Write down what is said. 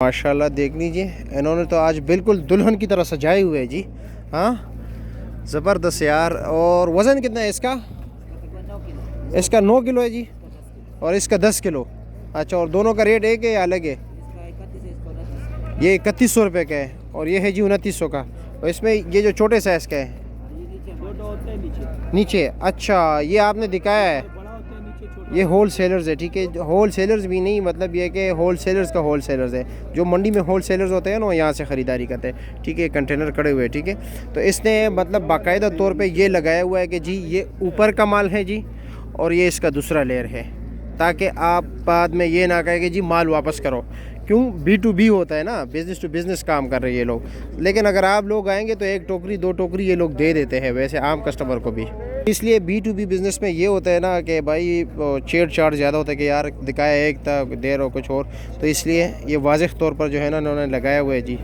माशाल्लाह देख लीजिए, इन्होंने तो आज बिल्कुल दुल्हन की तरह सजाए हुए है जी। हाँ, ज़बरदस्त यार। और वज़न कितना है इसका? इसका 9 किलो है जी, और इसका 10 किलो। अच्छा, और दोनों का रेट एक है या अलग है? ये 3100 रुपये का है, और ये है जी 2900 का। और इसमें ये जो छोटे साइज़ का है नीचे, अच्छा ये आपने दिखाया है, ये होल सेलर्स है, ठीक है। होल सेलर्स भी नहीं, मतलब ये कि होल सेलर्स का होल सेलर्स है, जो मंडी में होल सेलर्स होते हैं ना, यहाँ से ख़रीदारी करते हैं, ठीक है। कंटेनर खड़े हुए, ठीक है। तो इसने मतलब बाकायदा तौर पे ये लगाया हुआ है कि जी ये ऊपर का माल है जी, और ये इसका दूसरा लेयर है, ताकि आप बाद में ये ना कहे कि जी माल वापस करो। क्यों? B2B होता है ना, बिज़नेस टू बिज़नेस काम कर रहे हैं ये लोग। लेकिन अगर आप लोग आएंगे तो एक टोकरी दो टोकरी ये लोग दे देते हैं वैसे आम कस्टमर को भी। इसलिए B2B बिज़नेस में ये होता है ना कि भाई छेड़छाड़ ज़्यादा होता है कि यार दिखाया एक था, दे रहो कुछ और। तो इसलिए ये वाज़ेह तौर पर जो है ना उन्होंने लगाया हुआ है जी।